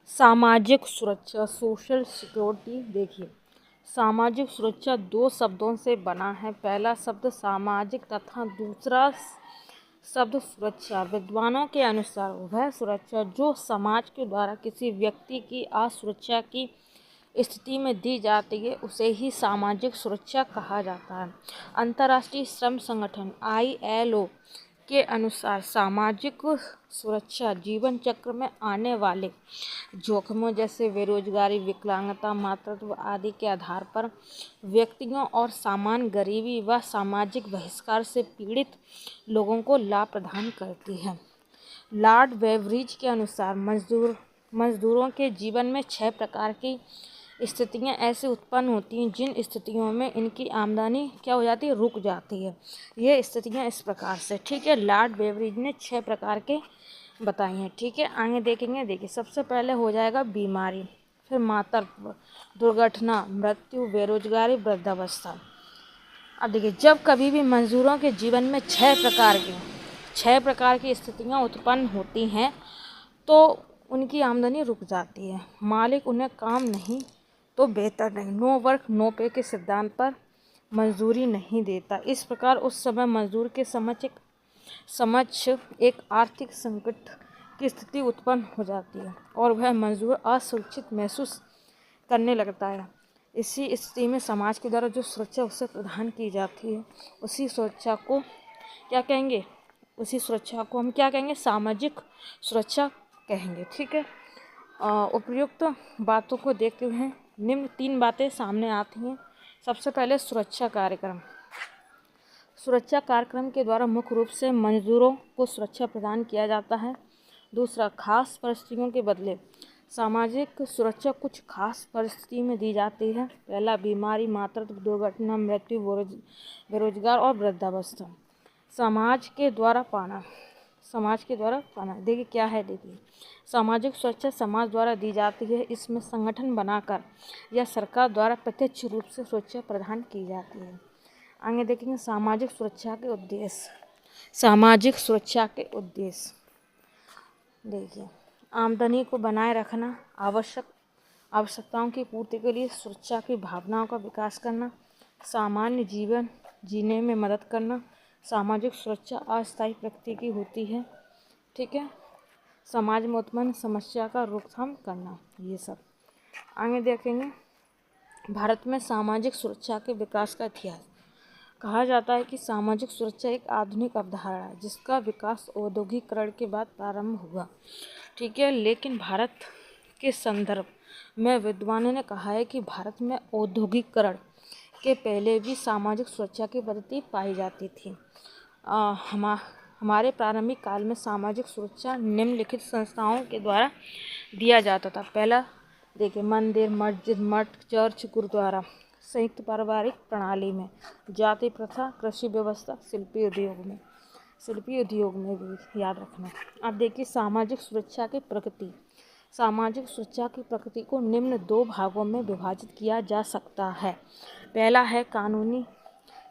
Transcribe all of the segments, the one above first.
सामाजिक सुरक्षा, social security. देखिए, सामाजिक सुरक्षा दो शब्दों से बना है। पहला शब्द सामाजिक तथा दूसरा शब्द सुरक्षा। विद्वानों के अनुसार वह सुरक्षा जो समाज के द्वारा किसी व्यक्ति की असुरक्षा की स्थिति में दी जाती है उसे ही सामाजिक सुरक्षा कहा जाता है। अंतर्राष्ट्रीय श्रम संगठन ILO के अनुसार सामाजिक सुरक्षा जीवन चक्र में आने वाले जोखिमों जैसे बेरोजगारी, विकलांगता, मातृत्व आदि के आधार पर व्यक्तियों और सामान्य गरीबी व सामाजिक बहिष्कार से पीड़ित लोगों को लाभ प्रदान करती है। लॉर्ड बेवरिज के अनुसार मजदूरों के जीवन में 6 प्रकार की स्थितियां ऐसे उत्पन्न होती हैं जिन स्थितियों में इनकी आमदनी क्या हो जाती है, रुक जाती है। ये स्थितियां इस प्रकार से, ठीक है, लॉर्ड बेवरिज ने 6 प्रकार के बताई हैं, ठीक है। आगे देखेंगे। देखिए, सबसे पहले हो जाएगा बीमारी, फिर मातृत्व, दुर्घटना, मृत्यु, बेरोजगारी, वृद्धावस्था। अब देखिए, जब कभी भी मजदूरों के जीवन में 6 प्रकार की स्थितियां उत्पन्न होती हैं तो उनकी आमदनी रुक जाती है। मालिक उन्हें काम नहीं तो बेहतर नहीं, नो वर्क नो पे के सिद्धांत पर मजदूरी नहीं देता। इस प्रकार उस समय मजदूर के समक्ष एक आर्थिक संकट की स्थिति उत्पन्न हो जाती है और वह मजदूर असुरक्षित महसूस करने लगता है। इसी स्थिति में समाज के द्वारा जो सुरक्षा उसे प्रदान की जाती है उसी सुरक्षा को क्या कहेंगे, उसी सुरक्षा को हम क्या कहेंगे, सामाजिक सुरक्षा कहेंगे, ठीक है। उपयुक्त बातों को देखते हुए निम्न 3 बातें सामने आती हैं। सबसे पहले सुरक्षा कार्यक्रम। सुरक्षा कार्यक्रम के द्वारा मुख्य रूप से मजदूरों को सुरक्षा प्रदान किया जाता है। दूसरा, खास परिस्थितियों के बदले सामाजिक सुरक्षा कुछ खास परिस्थिति में दी जाती है। पहला, बीमारी, मातृत्व, दुर्घटना, मृत्यु, बेरोजगार और वृद्धावस्था। समाज के द्वारा पाना। देखिए क्या है, देखिए सामाजिक सुरक्षा समाज द्वारा दी जाती है। इसमें संगठन बनाकर या सरकार द्वारा प्रत्यक्ष रूप से सुरक्षा प्रदान की जाती है। आगे देखेंगे सामाजिक सुरक्षा के उद्देश्य। सामाजिक सुरक्षा के उद्देश्य देखिए, आमदनी को बनाए रखना, आवश्यकताओं की पूर्ति के लिए सुरक्षा की भावनाओं का विकास करना, सामान्य जीवन जीने में मदद करना। सामाजिक सुरक्षा अस्थायी प्रकृति की होती है, ठीक है। समाज में उत्पन्न समस्या का रोकथाम करना, ये सब। आगे देखेंगे भारत में सामाजिक सुरक्षा के विकास का इतिहास। कहा जाता है कि सामाजिक सुरक्षा एक आधुनिक अवधारणा है जिसका विकास औद्योगिकरण के बाद प्रारंभ हुआ, ठीक है। लेकिन भारत के संदर्भ में विद्वानों ने कहा है कि भारत में औद्योगिकरण के पहले भी सामाजिक सुरक्षा की पद्धति पाई जाती थी। हमारे प्रारंभिक काल में सामाजिक सुरक्षा निम्नलिखित संस्थाओं के द्वारा दिया जाता था। पहला देखिए, मंदिर, मस्जिद, मठ, चर्च, गुरुद्वारा। संयुक्त पारिवारिक प्रणाली में जाति प्रथा, कृषि व्यवस्था, शिल्पी उद्योग में भी याद रखना। अब देखिए सामाजिक सुरक्षा की प्रकृति। सामाजिक सुरक्षा की प्रकृति को निम्न 2 भागों में विभाजित किया जा सकता है। पहला है कानूनी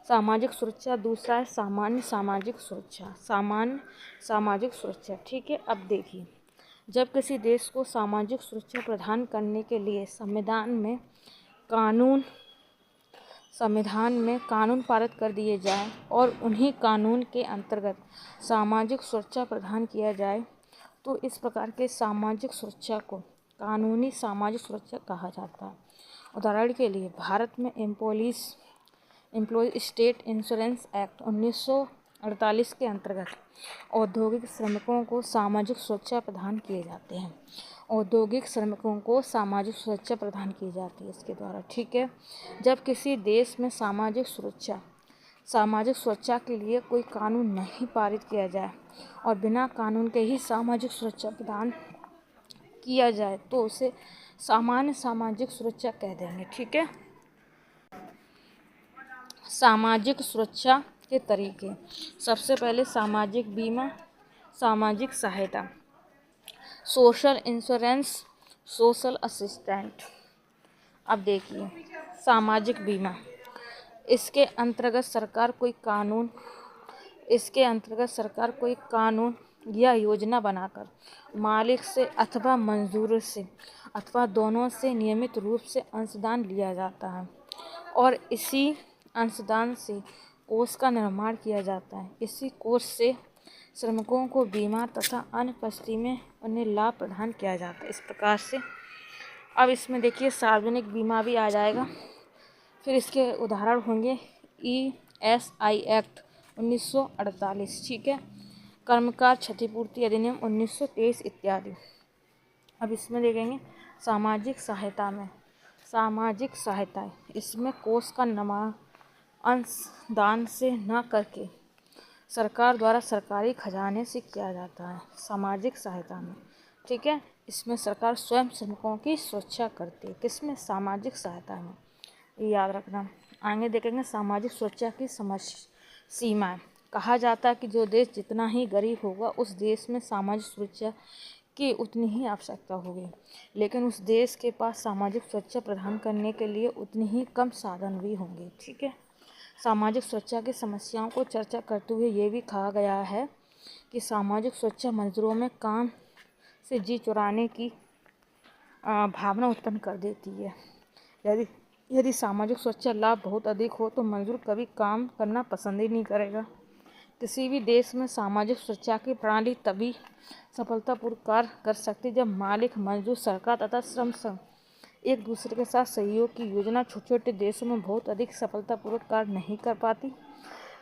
सामाजिक सुरक्षा, दूसरा है सामान्य सामाजिक सुरक्षा, ठीक है। अब देखिए, जब किसी देश को सामाजिक सुरक्षा प्रदान करने के लिए संविधान में कानून पारित कर दिए जाए और उन्हीं कानून के अंतर्गत सामाजिक सुरक्षा प्रदान किया जाए तो इस प्रकार के सामाजिक सुरक्षा को कानूनी सामाजिक सुरक्षा कहा जाता है। उदाहरण के लिए भारत में एम्प्लॉय स्टेट इंश्योरेंस एक्ट 1948 के अंतर्गत औद्योगिक श्रमिकों को सामाजिक सुरक्षा प्रदान किए जाते हैं। औद्योगिक श्रमिकों को सामाजिक सुरक्षा प्रदान की जाती है इसके द्वारा, ठीक है। जब किसी देश में सामाजिक सुरक्षा के लिए कोई कानून नहीं पारित किया जाए और बिना कानून के ही सामाजिक सुरक्षा प्रदान किया जाए तो उसे सामान्य सामाजिक सुरक्षा कह देंगे, ठीक है। सामाजिक सुरक्षा के तरीके। सबसे पहले सामाजिक बीमा, सामाजिक सहायता, सोशल इंश्योरेंस, सोशल असिस्टेंट। अब देखिए सामाजिक बीमा, इसके अंतर्गत सरकार कोई कानून या योजना बनाकर मालिक से अथवा मंजूर से अथवा दोनों से नियमित रूप से अंशदान लिया जाता है और इसी अंशदान से कोष का निर्माण किया जाता है। इसी कोष से श्रमिकों को बीमा तथा अन्य परिस्थिति में उन्हें लाभ प्रदान किया जाता है। इस प्रकार से अब इसमें देखिए सार्वजनिक बीमा भी आ जाएगा। फिर इसके उदाहरण होंगे ESI एक्ट 1948, ठीक है, कर्मकार क्षतिपूर्ति अधिनियम 1923 इत्यादि। अब इसमें देखेंगे सामाजिक सहायता में सामाजिक सहायता इसमें कोष का निर्माण अंशदान से न करके सरकार द्वारा सरकारी खजाने से किया जाता है। सामाजिक सहायता में, ठीक है, इसमें सरकार स्वयं श्रमिकों की सुरक्षा करती है। किसमें? सामाजिक सहायता में, ये याद रखना। आगे देखेंगे सामाजिक सुरक्षा की सीमाएं। कहा जाता है कि जो देश जितना ही गरीब होगा उस देश में सामाजिक सुरक्षा की उतनी ही आवश्यकता होगी, लेकिन उस देश के पास सामाजिक सुरक्षा प्रदान करने के लिए उतनी ही कम साधन भी होंगे, ठीक है। सामाजिक सुरक्षा की समस्याओं को चर्चा करते हुए ये भी कहा गया है कि सामाजिक सुरक्षा मजदूरों में काम से जी चुराने की भावना उत्पन्न कर देती है। यदि सामाजिक सुरक्षा लाभ बहुत अधिक हो तो मजदूर कभी काम करना पसंद ही नहीं करेगा। किसी भी देश में सामाजिक सुरक्षा की प्रणाली तभी सफलतापूर्वक कार्य कर सकती है जब मालिक, मजदूर, सरकार तथा श्रम संघ एक दूसरे के साथ सहयोग की योजना छोटे छोटे देशों में बहुत अधिक सफलतापूर्वक कार्य नहीं कर पाती।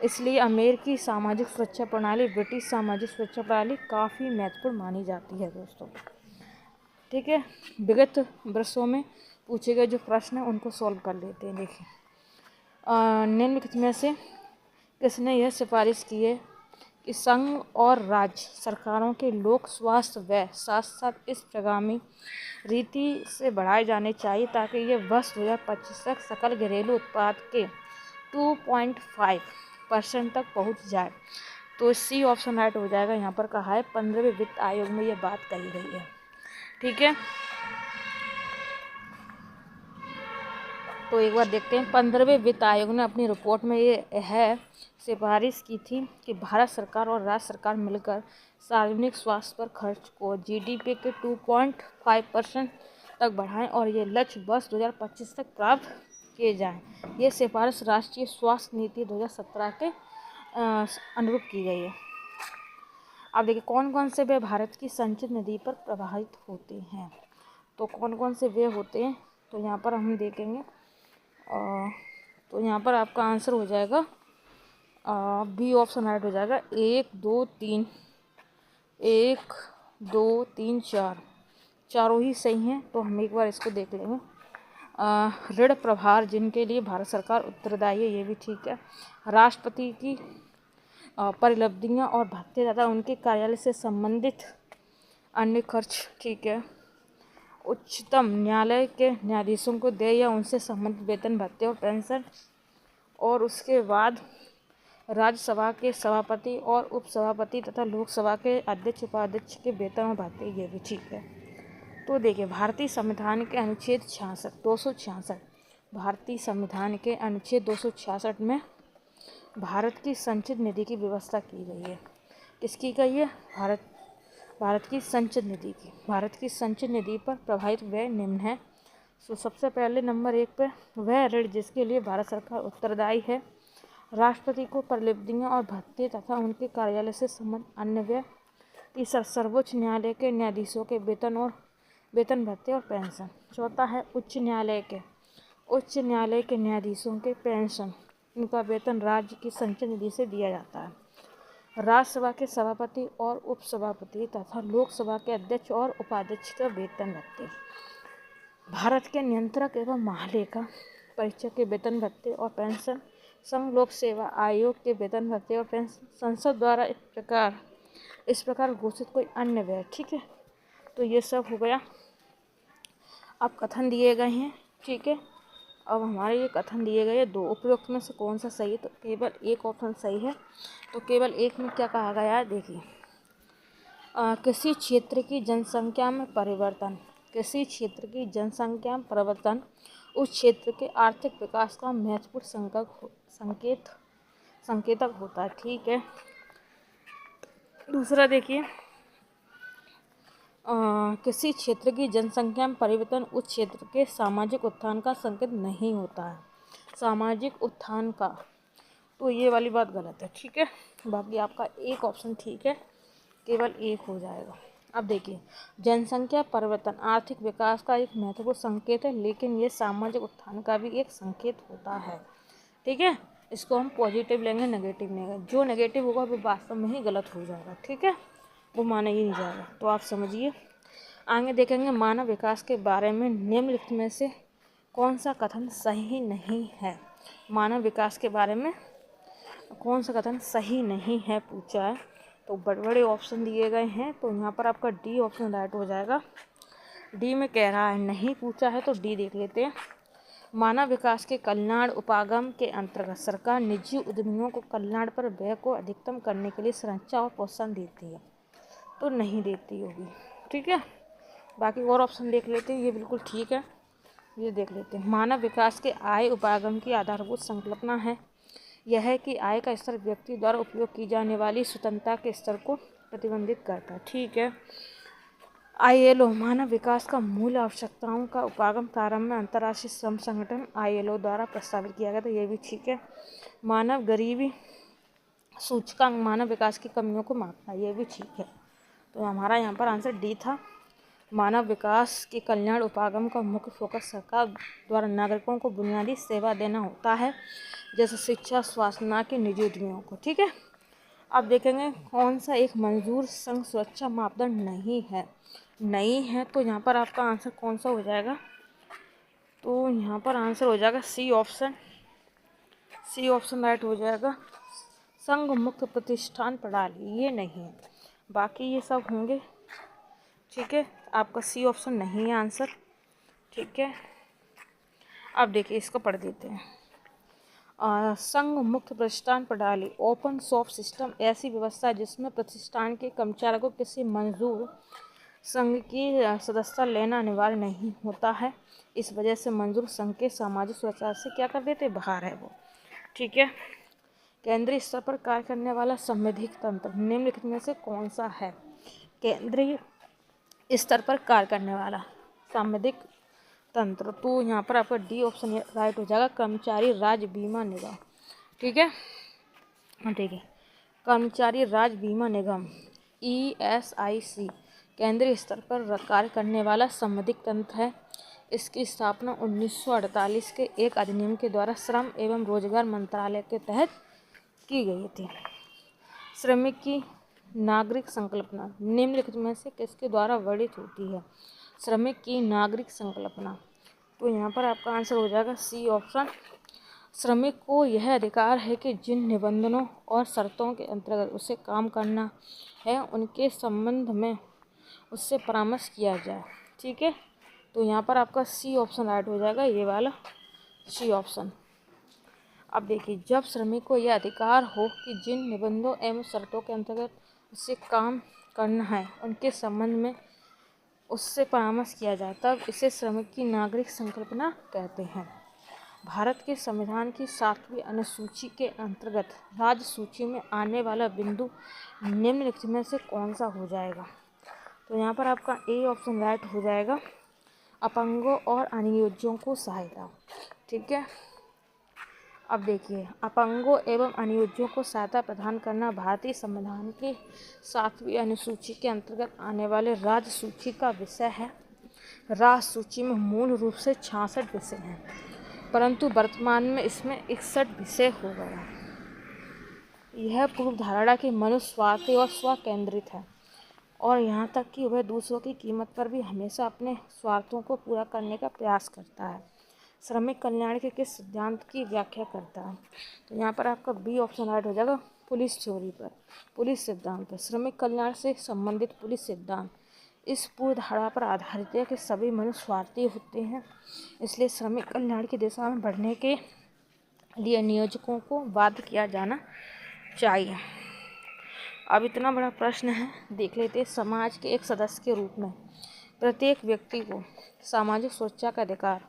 इसलिए अमेरिकी सामाजिक सुरक्षा प्रणाली, ब्रिटिश सामाजिक सुरक्षा प्रणाली काफ़ी महत्वपूर्ण मानी जाती है दोस्तों, ठीक है। विगत वर्षों में पूछे गए जो प्रश्न हैं उनको सॉल्व कर लेते हैं। देखिए निम्नलिखित में से किसने यह सिफारिश की है कि संघ और राज्य सरकारों के लोक स्वास्थ्य व्यय साथ साथ इस प्रगामी रीति से बढ़ाए जाने चाहिए ताकि ये वर्ष 2025 तक सकल घरेलू उत्पाद के 2.5% तक पहुंच जाए। तो सी ऑप्शन राइट हो जाएगा। यहाँ पर कहा है 15वें वित्त आयोग में ये बात कही गई है, ठीक है। तो एक बार देखते हैं 15वें वित्त आयोग ने अपनी रिपोर्ट में ये है सिफारिश की थी कि भारत सरकार और राज्य सरकार मिलकर सार्वजनिक स्वास्थ्य पर खर्च को GDP के 2.5% तक बढ़ाएं और ये लक्ष्य वर्ष 2025 तक प्राप्त किए जाएं। ये सिफारिश राष्ट्रीय स्वास्थ्य नीति 2017 के अनुरूप की गई है। अब देखिए कौन कौन से व्यय भारत की संचित निधि पर प्रभावित होते हैं। तो कौन कौन से व्यय होते हैं तो यहाँ पर हम देखेंगे। तो यहाँ पर आपका आंसर हो जाएगा बी ऑप्शन राइट हो जाएगा। 1 2 3 4 चारों ही सही हैं। तो हम एक बार इसको देख लेंगे। ऋण प्रभार जिनके लिए भारत सरकार उत्तरदायी है, ये भी ठीक है। राष्ट्रपति की परिलब्धियाँ और भत्ते तथा उनके कार्यालय से संबंधित अन्य खर्च, ठीक है। उच्चतम न्यायालय के न्यायाधीशों को देय या उनसे संबंधित वेतन, भत्ते और पेंशन, और उसके बाद राज्यसभा के सभापति और उपसभापति तथा लोकसभा के अध्यक्ष, उपाध्यक्ष के वेतन और भत्ते, ये भी ठीक है। तो देखिए भारतीय संविधान के अनुच्छेद 266 भारतीय संविधान के अनुच्छेद 266 में भारत की संचित निधि की व्यवस्था की गई है। किसकी गई है? भारत की संचित निधि की। भारत की संचित निधि पर प्रभावित व्यय निम्न है। तो सबसे पहले नंबर 1 पे वह ऋण जिसके लिए भारत सरकार उत्तरदायी है, राष्ट्रपति को परिलब्धियाँ और भत्ते तथा उनके कार्यालय से संबंधित अन्य व्यय। तीसरा सर्वोच्च न्यायालय के न्यायाधीशों के वेतन, भत्ते और पेंशन। चौथा है उच्च न्यायालय के न्यायाधीशों के पेंशन, इनका वेतन राज्य की संचित निधि से दिया जाता है। राज्यसभा के सभापति और उपसभापति तथा लोकसभा के अध्यक्ष और उपाध्यक्ष का वेतन, भत्ते। भारत के नियंत्रक एवं महालेखा परीक्षक के वेतन, भत्ते और पेंशन। संघ लोक सेवा आयोग के वेतन, भत्ते और पेंशन। संसद द्वारा इस प्रकार घोषित कोई अन्य व्यय, ठीक है। तो ये सब हो गया। अब कथन दिए गए हैं, ठीक है। अब हमारे ये कथन दिए गए 2 उपरोक्त में से कौन सा सही है? तो केवल एक ऑप्शन सही है। तो केवल एक में क्या कहा गया है, देखिए किसी क्षेत्र की जनसंख्या में परिवर्तन, किसी क्षेत्र की जनसंख्या में परिवर्तन उस क्षेत्र के आर्थिक विकास का महत्वपूर्ण संकेतक होता है, ठीक है। दूसरा देखिए, किसी क्षेत्र की जनसंख्या में परिवर्तन उस क्षेत्र के सामाजिक उत्थान का संकेत नहीं होता है। सामाजिक उत्थान का, तो ये वाली बात गलत है, ठीक है। बाकी आपका एक ऑप्शन ठीक है, केवल एक हो जाएगा। अब देखिए, जनसंख्या परिवर्तन आर्थिक विकास का एक महत्वपूर्ण संकेत है, लेकिन ये सामाजिक उत्थान का भी एक संकेत होता है, ठीक है। इसको हम पॉजिटिव लेंगे, नेगेटिव लेंगे। जो नेगेटिव होगा वो वास्तव में ही गलत हो जाएगा, ठीक है, वो माना ही नहीं जाएगा। तो आप समझिए। आगे देखेंगे, मानव विकास के बारे में निम्नलिखित में से कौन सा कथन सही नहीं है। मानव विकास के बारे में कौन सा कथन सही नहीं है पूछा है, तो बड़े बड़े ऑप्शन दिए गए हैं, तो यहाँ पर आपका डी ऑप्शन राइट हो जाएगा। डी में कह रहा है नहीं पूछा है, तो डी देख लेते हैं। मानव विकास के कल्याण उपागम के अंतर्गत सरकार निजी उद्यमियों को कल्याण पर व्यय को अधिकतम करने के लिए संरचना और प्रोत्साहन देती है, तो नहीं देती होगी, ठीक है। बाकी और ऑप्शन देख लेते हैं, ये बिल्कुल ठीक है, ये देख लेते हैं। मानव विकास के आय उपागम की आधारभूत संकल्पना है यह है कि आय का स्तर व्यक्ति द्वारा उपयोग की जाने वाली स्वतंत्रता के स्तर को प्रतिबंधित करता है, ठीक है। ILO मानव विकास का मूल आवश्यकताओं का उपागम प्रारंभ में अंतर्राष्ट्रीय श्रम संगठन ILO द्वारा प्रस्तावित किया गया था, ये भी ठीक है। मानव गरीबी सूचकांक मानव विकास की कमियों को मापना, ये भी ठीक है। तो हमारा यहाँ पर आंसर डी था। मानव विकास के कल्याण उपागम का मुख्य फोकस सरकार द्वारा नागरिकों को बुनियादी सेवा देना होता है, जैसे शिक्षा, स्वास्थ्य, ना कि निजी उद्यमियों को, ठीक है। अब देखेंगे कौन सा एक मंजूर संघ सुरक्षा मापदंड नहीं है, तो यहाँ पर आपका आंसर कौन सा हो जाएगा, तो यहाँ पर आंसर हो जाएगा सी ऑप्शन राइट हो जाएगा। संघ मुक्त प्रतिष्ठान प्रणाली, ये नहीं है, बाकी ये सब होंगे, ठीक है। आपका सी ऑप्शन नहीं है आंसर, ठीक है। अब देखिए, इसको पढ़ देते हैं। संघ मुक्त प्रतिष्ठान प्रणाली ओपन सोर्स सिस्टम ऐसी व्यवस्था है जिसमें प्रतिष्ठान के कर्मचारियों को किसी मंजूर संघ की सदस्यता लेना अनिवार्य नहीं होता है। इस वजह से मंजूर संघ के सामाजिक सुरक्षा से क्या कर देते, बाहर है वो, ठीक है। केंद्रीय स्तर पर कार्य करने वाला संवैधानिक तंत्र निम्नलिखित में से कौन सा है। केंद्रीय स्तर पर कार्य करने वाला संवैधानिक तंत्र, तो यहाँ पर आपका डी ऑप्शन राइट हो जाएगा, कर्मचारी राज्य बीमा निगम, ठीक है। ठीक है, कर्मचारी राज्य बीमा निगम ESIC केंद्रीय स्तर पर कार्य करने वाला संवैधानिक तंत्र है। इसकी स्थापना 1948 के एक अधिनियम के द्वारा श्रम एवं रोजगार मंत्रालय के तहत की गई थी। श्रमिक की नागरिक संकल्पना निम्नलिखित में से किसके द्वारा वर्णित होती है। श्रमिक की नागरिक संकल्पना, तो यहाँ पर आपका आंसर हो जाएगा सी ऑप्शन। श्रमिक को यह अधिकार है कि जिन निबंधनों और शर्तों के अंतर्गत उसे काम करना है उनके संबंध में उससे परामर्श किया जाए, ठीक है। तो यहाँ पर आपका सी ऑप्शन राइट हो जाएगा, ये वाला सी ऑप्शन। अब देखिए, जब श्रमिक को यह अधिकार हो कि जिन निबंधों एवं शर्तों के अंतर्गत उससे काम करना है उनके संबंध में उससे परामर्श किया जाए, तब इसे श्रमिक की नागरिक संकल्पना कहते हैं। भारत के संविधान की 7वीं अनुसूची के अंतर्गत राज्य सूची में आने वाला बिंदु निम्नलिखित में से कौन सा हो जाएगा। तो यहाँ पर आपका ए ऑप्शन राइट हो जाएगा, अपंगों और अनुयोज्यों को सहायता, ठीक है। अब देखिए, अपंगों एवं अनुयोज्यों को सहायता प्रदान करना भारतीय संविधान की 7वीं अनुसूची के अंतर्गत आने वाले राज्य सूची का विषय है। राज्य सूची में मूल रूप से 66 विषय हैं, परंतु वर्तमान में इसमें 61 विषय हो गया। यह पूर्व धारणा कि मनुष्य स्वार्थी और स्वकेंद्रित है और यहाँ तक कि वह दूसरों की कीमत पर भी हमेशा अपने स्वार्थों को पूरा करने का प्रयास करता है, श्रमिक कल्याण के किस सिद्धांत की व्याख्या करता है। तो यहाँ पर आपका बी ऑप्शन राइट हो जाएगा, पुलिस थ्योरी पर, पुलिस सिद्धांत पर। श्रमिक कल्याण से संबंधित पुलिस सिद्धांत इस पूर्व धारणा पर आधारित है कि सभी मनुष्य स्वार्थी होते हैं, इसलिए श्रमिक कल्याण की दिशा में बढ़ने के लिए नियोजकों को बाध्य किया जाना चाहिए। अब इतना बड़ा प्रश्न है, देख लेते हैं। समाज के एक सदस्य के रूप में प्रत्येक व्यक्ति को सामाजिक सुरक्षा का अधिकार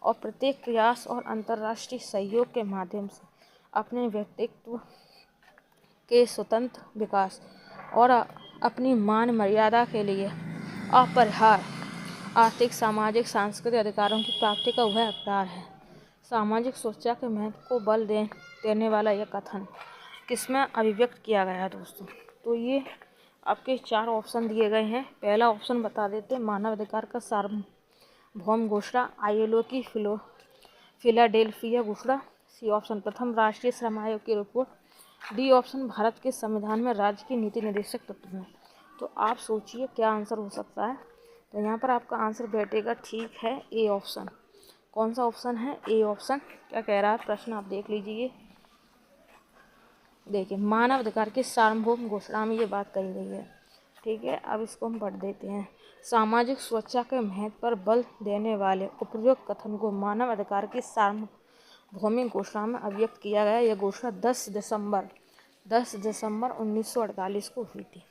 और प्रत्येक प्रयास और अंतर्राष्ट्रीय सहयोग के माध्यम से अपने व्यक्तित्व के स्वतंत्र विकास और अपनी मान मर्यादा के लिए अपरिहार्य आर्थिक, सामाजिक, सांस्कृतिक अधिकारों की प्राप्ति का वह अपराध है। सामाजिक सुरक्षा के महत्व को बल देने वाला यह कथन किसमें अभिव्यक्त किया गया है दोस्तों? तो ये आपके 4 ऑप्शन दिए गए हैं। पहला ऑप्शन बता देते हैं, मानव अधिकार का सार्वभौम घोषणा, ILO की फिलाडेल्फिया घोषणा। सी ऑप्शन प्रथम राष्ट्रीय श्रम आयोग की रिपोर्ट। डी ऑप्शन भारत के संविधान में राज्य की नीति निर्देशक तत्व हैं। तो आप सोचिए क्या आंसर हो सकता है। तो यहाँ पर आपका आंसर बैठेगा, ठीक है, ए ऑप्शन। कौन सा ऑप्शन है? A option. क्या कह रहा है प्रश्न, आप देख लीजिए। देखिए, मानव अधिकार की सार्वभौम घोषणा में ये बात कही गई है। ठीक है, अब इसको हम पढ़ देते हैं। सामाजिक सुरक्षा के महत्व पर बल देने वाले उपयुक्त कथन को मानव अधिकार की सार्वभौमिक घोषणा में अभिव्यक्त किया गया। यह घोषणा 10 दिसंबर 1948 को हुई थी।